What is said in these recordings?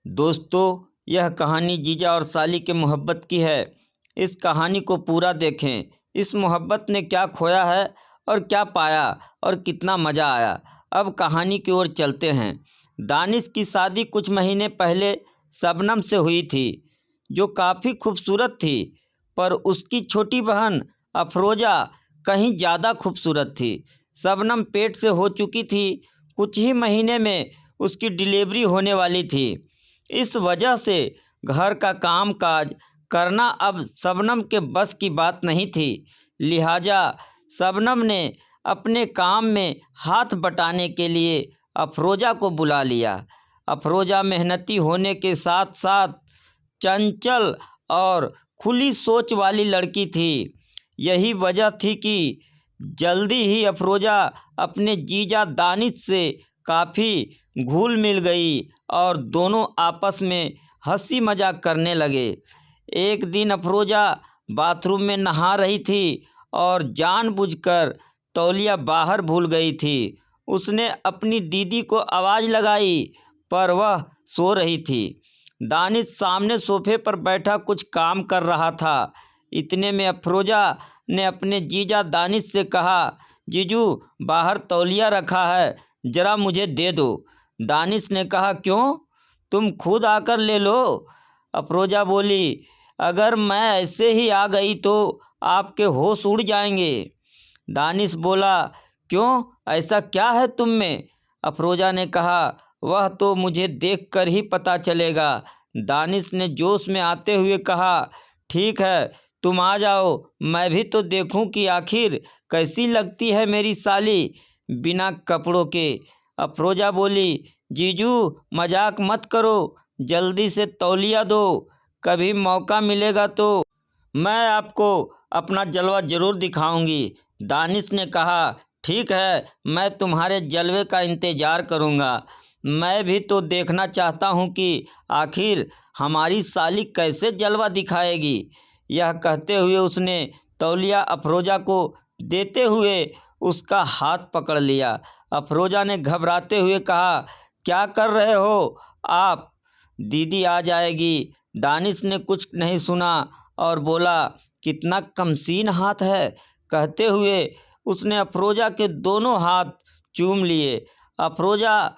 दोस्तों, यह कहानी जीजा और साली के मोहब्बत की है। इस कहानी को पूरा देखें। इस मोहब्बत ने क्या खोया है और क्या पाया और कितना मज़ा आया। अब कहानी की ओर चलते हैं। दानिश की शादी कुछ महीने पहले शबनम से हुई थी, जो काफ़ी खूबसूरत थी, पर उसकी छोटी बहन अफरोज़ा कहीं ज़्यादा खूबसूरत थी। शबनम पेट से हो चुकी थी, कुछ ही महीने में उसकी डिलीवरी होने वाली थी। इस वजह से घर का काम काज करना अब शबनम के बस की बात नहीं थी। लिहाजा शबनम ने अपने काम में हाथ बटाने के लिए अफरोज़ा को बुला लिया। अफरोज़ा मेहनती होने के साथ साथ चंचल और खुली सोच वाली लड़की थी। यही वजह थी कि जल्दी ही अफरोज़ा अपने जीजा दानिश से काफ़ी घुल मिल गई और दोनों आपस में हंसी मजाक करने लगे। एक दिन अफरोज़ा बाथरूम में नहा रही थी और जानबूझकर तौलिया बाहर भूल गई थी। उसने अपनी दीदी को आवाज़ लगाई, पर वह सो रही थी। दानिश सामने सोफे पर बैठा कुछ काम कर रहा था। इतने में अफरोज़ा ने अपने जीजा दानिश से कहा, जीजू बाहर तौलिया रखा है, ज़रा मुझे दे दो। दानिश ने कहा, क्यों, तुम खुद आकर ले लो। अफरोज़ा बोली, अगर मैं ऐसे ही आ गई तो आपके होश उड़ जाएंगे। दानिश बोला, क्यों, ऐसा क्या है तुम में? अफरोज़ा ने कहा, वह तो मुझे देखकर ही पता चलेगा। दानिश ने जोश में आते हुए कहा, ठीक है, तुम आ जाओ, मैं भी तो देखूं कि आखिर कैसी लगती है मेरी साली बिना कपड़ों के। अफरोज़ा बोली, जीजू मजाक मत करो, जल्दी से तौलिया दो, कभी मौका मिलेगा तो मैं आपको अपना जलवा ज़रूर दिखाऊंगी। दानिश ने कहा, ठीक है, मैं तुम्हारे जलवे का इंतज़ार करूंगा। मैं भी तो देखना चाहता हूं कि आखिर हमारी साली कैसे जलवा दिखाएगी। यह कहते हुए उसने तौलिया अफरोज़ा को देते हुए उसका हाथ पकड़ लिया। अफरोज़ा ने घबराते हुए कहा, क्या कर रहे हो आप, दीदी आ जाएगी। दानिश ने कुछ नहीं सुना और बोला, कितना कमसीन हाथ है। कहते हुए उसने अफरोज़ा के दोनों हाथ चूम लिए। अफरोज़ा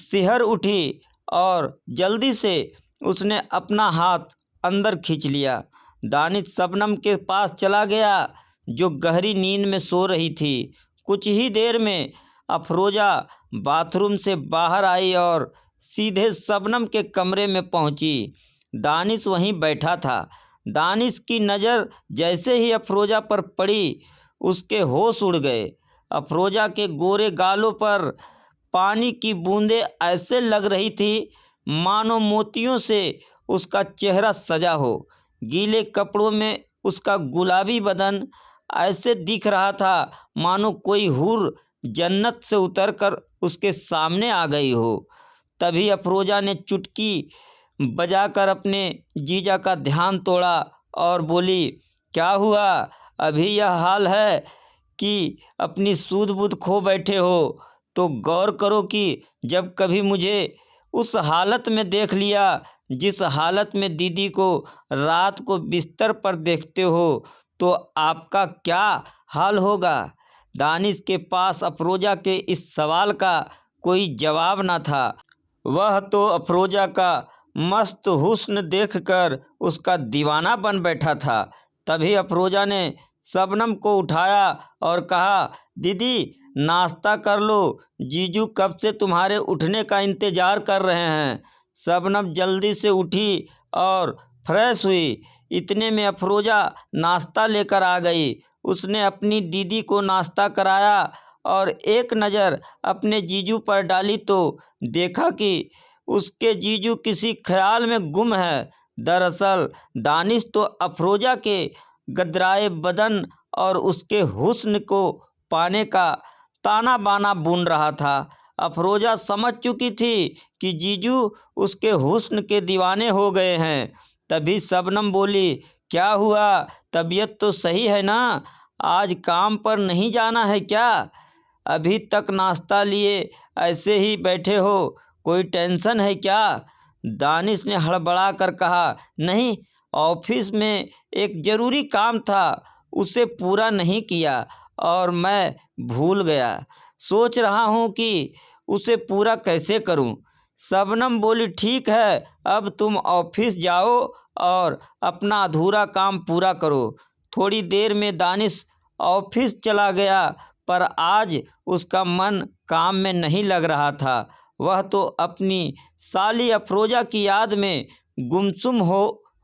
सिहर उठी और जल्दी से उसने अपना हाथ अंदर खींच लिया। दानिश शबनम के पास चला गया, जो गहरी नींद में सो रही थी। कुछ ही देर में अफरोज़ा बाथरूम से बाहर आई और सीधे शबनम के कमरे में पहुंची। दानिश वहीं बैठा था। दानिश की नज़र जैसे ही अफरोज़ा पर पड़ी, उसके होश उड़ गए। अफरोज़ा के गोरे गालों पर पानी की बूंदें ऐसे लग रही थी मानो मोतियों से उसका चेहरा सजा हो। गीले कपड़ों में उसका गुलाबी बदन ऐसे दिख रहा था मानो कोई हूर जन्नत से उतरकर उसके सामने आ गई हो। तभी अफरोज़ा ने चुटकी बजाकर अपने जीजा का ध्यान तोड़ा और बोली, क्या हुआ, अभी यह हाल है कि अपनी सूध बूध खो बैठे हो? तो गौर करो कि जब कभी मुझे उस हालत में देख लिया जिस हालत में दीदी को रात को बिस्तर पर देखते हो, तो आपका क्या हाल होगा। दानिश के पास अफरोज़ा के इस सवाल का कोई जवाब न था। वह तो अफरोज़ा का मस्त हुस्न देखकर उसका दीवाना बन बैठा था। तभी अफरोज़ा ने शबनम को उठाया और कहा, दीदी नाश्ता कर लो, जीजू कब से तुम्हारे उठने का इंतज़ार कर रहे हैं। शबनम जल्दी से उठी और फ्रेश हुई। इतने में अफरोज़ा नाश्ता लेकर आ गई। उसने अपनी दीदी को नाश्ता कराया और एक नज़र अपने जीजू पर डाली तो देखा कि उसके जीजू किसी ख्याल में गुम है। दरअसल दानिश तो अफरोज़ा के गदराए बदन और उसके हुस्न को पाने का ताना बाना बुन रहा था। अफरोज़ा समझ चुकी थी कि जीजू उसके हुस्न के दीवाने हो गए हैं। तभी शबनम बोली, क्या हुआ, तबीयत तो सही है ना, आज काम पर नहीं जाना है क्या? अभी तक नाश्ता लिए ऐसे ही बैठे हो, कोई टेंशन है क्या? दानिश ने हड़बड़ा कर कहा, नहीं, ऑफिस में एक ज़रूरी काम था, उसे पूरा नहीं किया और मैं भूल गया। सोच रहा हूँ कि उसे पूरा कैसे करूँ। शबनम बोली, ठीक है, अब तुम ऑफिस जाओ और अपना अधूरा काम पूरा करो। थोड़ी देर में दानिश ऑफिस चला गया, पर आज उसका मन काम में नहीं लग रहा था। वह तो अपनी साली अफरोजा की याद में गुमसुम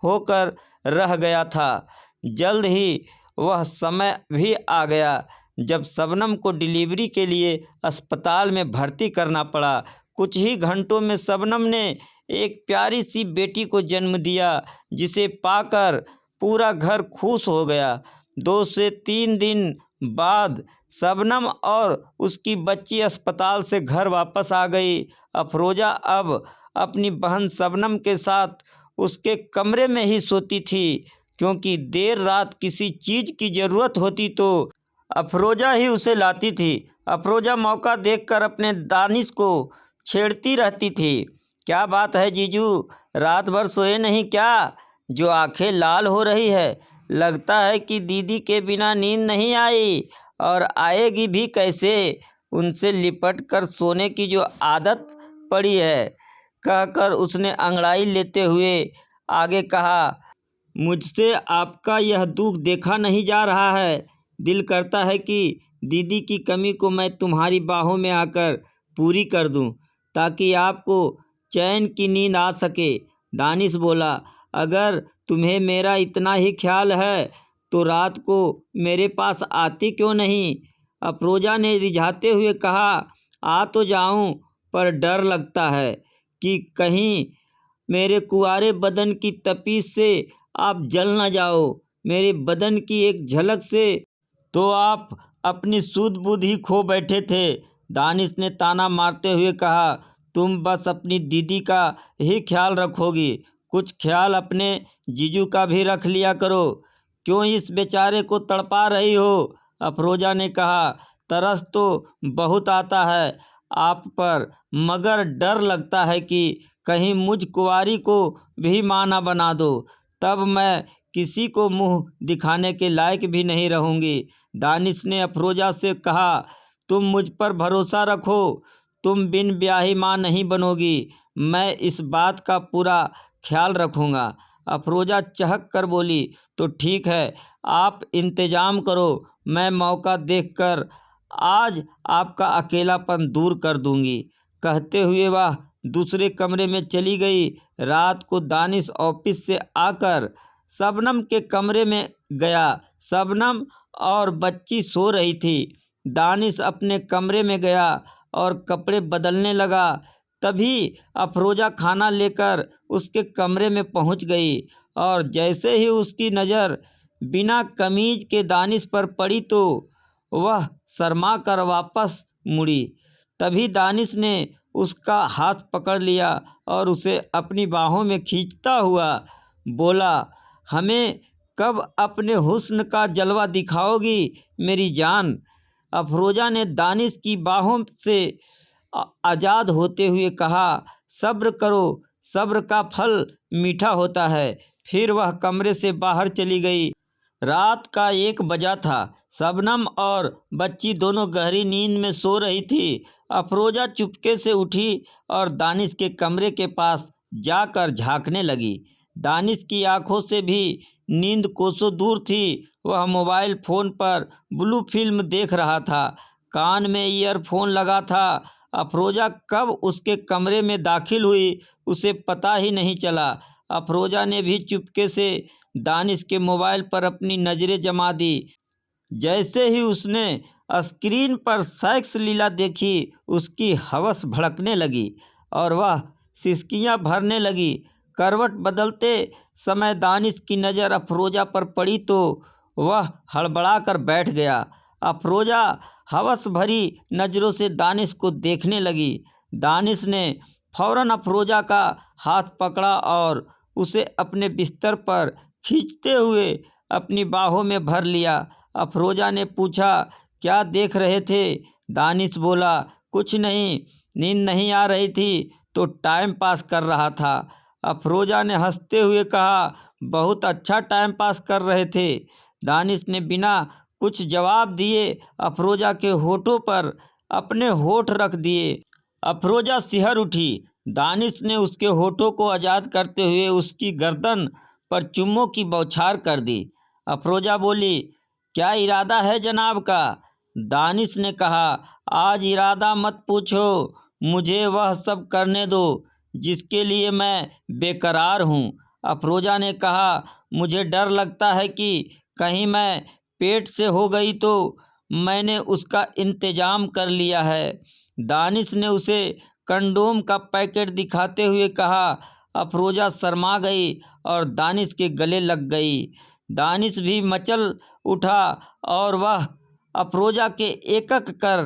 होकर रह गया था। जल्द ही वह समय भी आ गया जब शबनम को डिलीवरी के लिए अस्पताल में भर्ती करना पड़ा। कुछ ही घंटों में शबनम ने एक प्यारी सी बेटी को जन्म दिया, जिसे पाकर पूरा घर खुश हो गया। 2 से 3 दिन बाद शबनम और उसकी बच्ची अस्पताल से घर वापस आ गई। अफरोजा अब अपनी बहन शबनम के साथ उसके कमरे में ही सोती थी, क्योंकि देर रात किसी चीज़ की ज़रूरत होती तो अफरोजा ही उसे लाती थी। अफरोजा मौका देखकर अपने दानिश को छेड़ती रहती थी। क्या बात है जीजू, रात भर सोए नहीं क्या, जो आंखें लाल हो रही है? लगता है कि दीदी के बिना नींद नहीं आई, और आएगी भी कैसे, उनसे लिपट कर सोने की जो आदत पड़ी है, कहकर उसने अंगड़ाई लेते हुए आगे कहा, मुझसे आपका यह दुख देखा नहीं जा रहा है। दिल करता है कि दीदी की कमी को मैं तुम्हारी बाहों में आकर पूरी कर दूं, ताकि आपको चैन की नींद आ सके। दानिश बोला, अगर तुम्हें मेरा इतना ही ख्याल है तो रात को मेरे पास आती क्यों नहीं? अफरोजा ने रिझाते हुए कहा, आ तो जाऊं, पर डर लगता है कि कहीं मेरे कुंवारे बदन की तपीस से आप जल न जाओ। मेरे बदन की एक झलक से तो आप अपनी सूझ बूझ ही खो बैठे थे। दानिश ने ताना मारते हुए कहा, तुम बस अपनी दीदी का ही ख्याल रखोगी, कुछ ख्याल अपने जीजू का भी रख लिया करो। क्यों इस बेचारे को तड़पा रही हो? अफरोजा ने कहा, तरस तो बहुत आता है आप पर, मगर डर लगता है कि कहीं मुझ कुंवारी को भी मां ना बना दो, तब मैं किसी को मुंह दिखाने के लायक भी नहीं रहूंगी। दानिश ने अफरोजा से कहा, तुम मुझ पर भरोसा रखो, तुम बिन ब्याही मां नहीं बनोगी, मैं इस बात का पूरा ख्याल रखूंगा। अफरोजा चहक कर बोली, तो ठीक है, आप इंतजाम करो, मैं मौका देखकर आज आपका अकेलापन दूर कर दूंगी। कहते हुए वह दूसरे कमरे में चली गई। रात को दानिश ऑफिस से आकर शबनम के कमरे में गया। शबनम और बच्ची सो रही थी। दानिश अपने कमरे में गया और कपड़े बदलने लगा। तभी अफरोजा खाना लेकर उसके कमरे में पहुंच गई, और जैसे ही उसकी नज़र बिना कमीज के दानिश पर पड़ी तो वह शर्मा कर वापस मुड़ी। तभी दानिश ने उसका हाथ पकड़ लिया और उसे अपनी बाहों में खींचता हुआ बोला, हमें कब अपने हुस्न का जलवा दिखाओगी मेरी जान? अफरोजा ने दानिश की बाहों से आज़ाद होते हुए कहा, सब्र करो, सब्र का फल मीठा होता है। फिर वह कमरे से बाहर चली गई। रात का 1 बजा था। शबनम और बच्ची दोनों गहरी नींद में सो रही थी। अफरोजा चुपके से उठी और दानिश के कमरे के पास जाकर झांकने लगी। दानिश की आंखों से भी नींद कोसों दूर थी। वह मोबाइल फ़ोन पर ब्लू फिल्म देख रहा था। कान में ईयरफोन लगा था। अफरोजा कब उसके कमरे में दाखिल हुई उसे पता ही नहीं चला। अफरोजा ने भी चुपके से दानिश के मोबाइल पर अपनी नज़रें जमा दी। जैसे ही उसने स्क्रीन पर सेक्स लीला देखी, उसकी हवस भड़कने लगी और वह सिसकियां भरने लगी। करवट बदलते समय दानिश की नज़र अफरोजा पर पड़ी तो वह हड़बड़ा कर बैठ गया। अफरोजा हवस भरी नज़रों से दानिश को देखने लगी। दानिश ने फौरन अफरोजा का हाथ पकड़ा और उसे अपने बिस्तर पर खींचते हुए अपनी बाहों में भर लिया। अफरोजा ने पूछा, क्या देख रहे थे? दानिश बोला, कुछ नहीं, नींद नहीं आ रही थी तो टाइम पास कर रहा था। अफरोजा ने हंसते हुए कहा, बहुत अच्छा टाइम पास कर रहे थे। दानिश ने बिना कुछ जवाब दिए अफरोजा के होठों पर अपने होठ रख दिए। अफरोजा सिहर उठी। दानिश ने उसके होठों को आज़ाद करते हुए उसकी गर्दन पर चुम्मों की बौछार कर दी। अफरोजा बोली, क्या इरादा है जनाब का? दानिश ने कहा, आज इरादा मत पूछो, मुझे वह सब करने दो जिसके लिए मैं बेकरार हूँ। अफरोजा ने कहा, मुझे डर लगता है कि कहीं मैं पेट से हो गई तो मैंने उसका इंतजाम कर लिया है। दानिश ने उसे कंडोम का पैकेट दिखाते हुए कहा। अफरोजा शर्मा गई और दानिश के गले लग गई। दानिश भी मचल उठा और वह अफरोजा के एक एक कर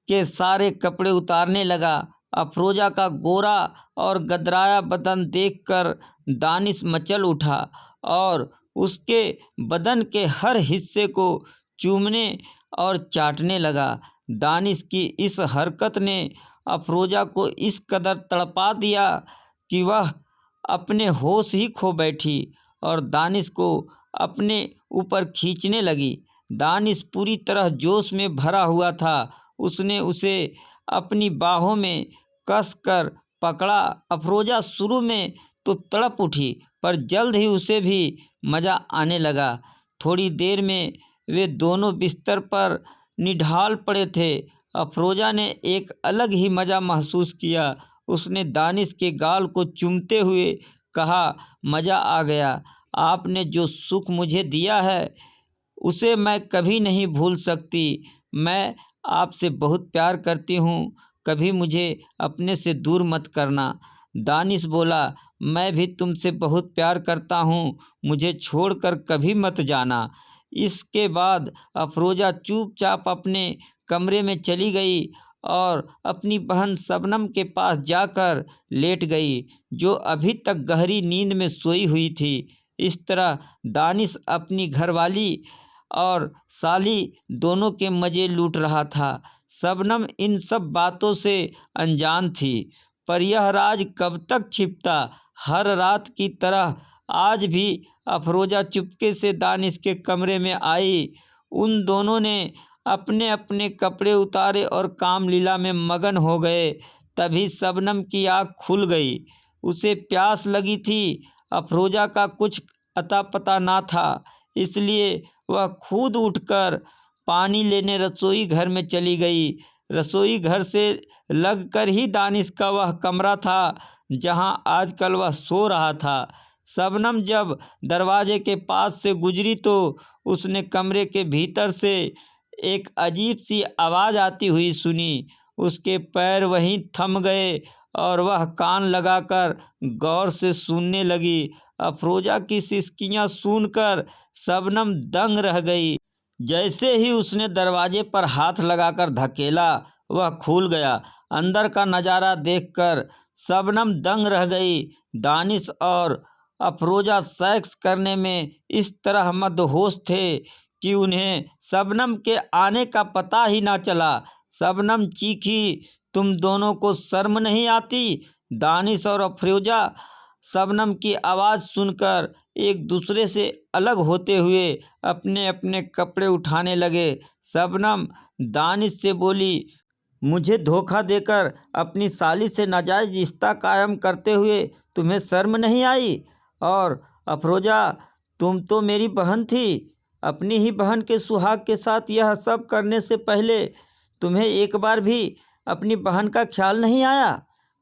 के सारे कपड़े उतारने लगा। अफरोजा का गोरा और गदराया बदन देखकर दानिश मचल उठा और उसके बदन के हर हिस्से को चूमने और चाटने लगा। दानिश की इस हरकत ने अफरोजा को इस कदर तड़पा दिया कि वह अपने होश ही खो बैठी और दानिश को अपने ऊपर खींचने लगी। दानिश पूरी तरह जोश में भरा हुआ था। उसने उसे अपनी बाहों में कसकर पकड़ा। अफरोजा शुरू में तो तड़प उठी, पर जल्द ही उसे भी मज़ा आने लगा। थोड़ी देर में वे दोनों बिस्तर पर निढाल पड़े थे। अफरोजा ने एक अलग ही मज़ा महसूस किया। उसने दानिश के गाल को चूमते हुए कहा, मज़ा आ गया। आपने जो सुख मुझे दिया है उसे मैं कभी नहीं भूल सकती। मैं आपसे बहुत प्यार करती हूँ, कभी मुझे अपने से दूर मत करना। दानिश बोला, मैं भी तुमसे बहुत प्यार करता हूँ, मुझे छोड़कर कभी मत जाना। इसके बाद अफरोजा चुपचाप अपने कमरे में चली गई और अपनी बहन शबनम के पास जाकर लेट गई, जो अभी तक गहरी नींद में सोई हुई थी। इस तरह दानिश अपनी घरवाली और साली दोनों के मज़े लूट रहा था। शबनम इन सब बातों से अनजान थी, पर यह राज कब तक छिपता। हर रात की तरह आज भी अफरोजा चुपके से दानिश के कमरे में आई। उन दोनों ने अपने अपने कपड़े उतारे और काम लीला में मगन हो गए। तभी शबनम की आँख खुल गई। उसे प्यास लगी थी। अफरोजा का कुछ अता पता ना था, इसलिए वह खुद उठकर पानी लेने रसोई घर में चली गई। रसोई घर से लगकर ही दानिश का वह कमरा था जहां आजकल वह सो रहा था। शबनम जब दरवाजे के पास से गुजरी तो उसने कमरे के भीतर से एक अजीब सी आवाज़ आती हुई सुनी। उसके पैर वहीं थम गए और वह कान लगाकर गौर से सुनने लगी। अफरोजा की सिसकियां सुनकर शबनम दंग रह गई। जैसे ही उसने दरवाजे पर हाथ लगाकर धकेला, वह खुल गया। अंदर का नज़ारा देखकर शबनम दंग रह गई। दानिश और अफरोजा सेक्स करने में इस तरह मदहोश थे कि उन्हें शबनम के आने का पता ही ना चला। शबनम चीखी, तुम दोनों को शर्म नहीं आती? दानिश और अफरोजा शबनम की आवाज़ सुनकर एक दूसरे से अलग होते हुए अपने अपने कपड़े उठाने लगे। शबनम दानिश से बोली, मुझे धोखा देकर अपनी साली से नाजायज़ रिश्ता कायम करते हुए तुम्हें शर्म नहीं आई? और अफरोजा, तुम तो मेरी बहन थी। अपनी ही बहन के सुहाग के साथ यह सब करने से पहले तुम्हें एक बार भी अपनी बहन का ख्याल नहीं आया?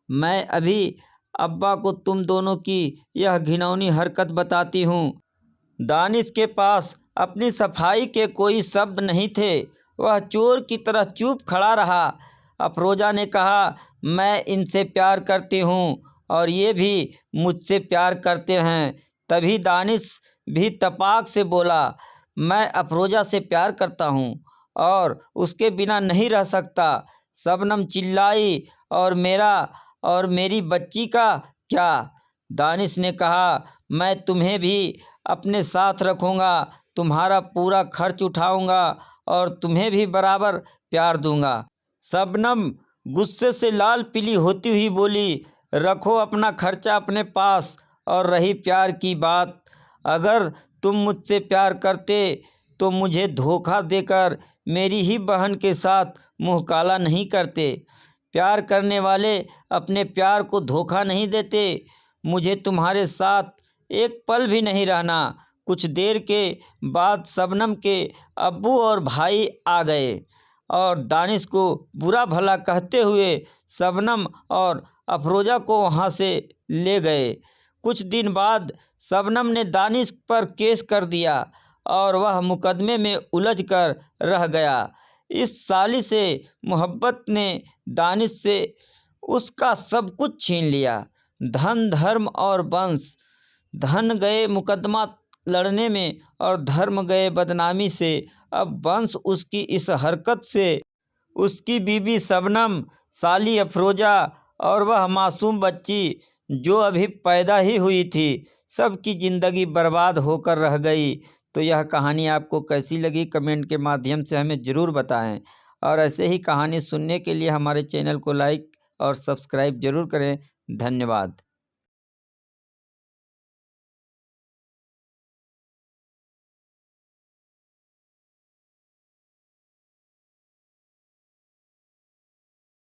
मैं अभी अब्बा को तुम दोनों की यह घिनौनी हरकत बताती हूँ। दानिश के पास अपनी सफाई के कोई शब्द नहीं थे। वह चोर की तरह चुप खड़ा रहा। अफरोजा ने कहा, मैं इनसे प्यार करती हूँ और ये भी मुझसे प्यार करते हैं। तभी दानिश भी तपाक से बोला, मैं अफरोजा से प्यार करता हूँ और उसके बिना नहीं रह सकता। शबनम चिल्लाई, और मेरी बच्ची का क्या? दानिश ने कहा, मैं तुम्हें भी अपने साथ रखूँगा, तुम्हारा पूरा खर्च उठाऊँगा और तुम्हें भी बराबर प्यार दूँगा। शबनम गुस्से से लाल पीली होती हुई बोली, रखो अपना खर्चा अपने पास। और रही प्यार की बात, अगर तुम मुझसे प्यार करते तो मुझे धोखा देकर मेरी ही बहन के साथ मुँह काला नहीं करते। प्यार करने वाले अपने प्यार को धोखा नहीं देते। मुझे तुम्हारे साथ एक पल भी नहीं रहना। कुछ देर के बाद शबनम के अब्बू और भाई आ गए और दानिश को बुरा भला कहते हुए शबनम और अफरोज़ा को वहाँ से ले गए। कुछ दिन बाद शबनम ने दानिश पर केस कर दिया और वह मुकदमे में उलझ कर रह गया। इस साली से मोहब्बत ने दानिश से उसका सब कुछ छीन लिया, धन, धर्म और वंश। धन गए मुकदमा लड़ने में और धर्म गए बदनामी से। अब वंश उसकी इस हरकत से उसकी बीवी शबनम, साली अफरोज़ा और वह मासूम बच्ची जो अभी पैदा ही हुई थी, सबकी ज़िंदगी बर्बाद होकर रह गई। तो यह कहानी आपको कैसी लगी कमेंट के माध्यम से हमें ज़रूर बताएं। और ऐसे ही कहानी सुनने के लिए हमारे चैनल को लाइक और सब्सक्राइब ज़रूर करें। धन्यवाद।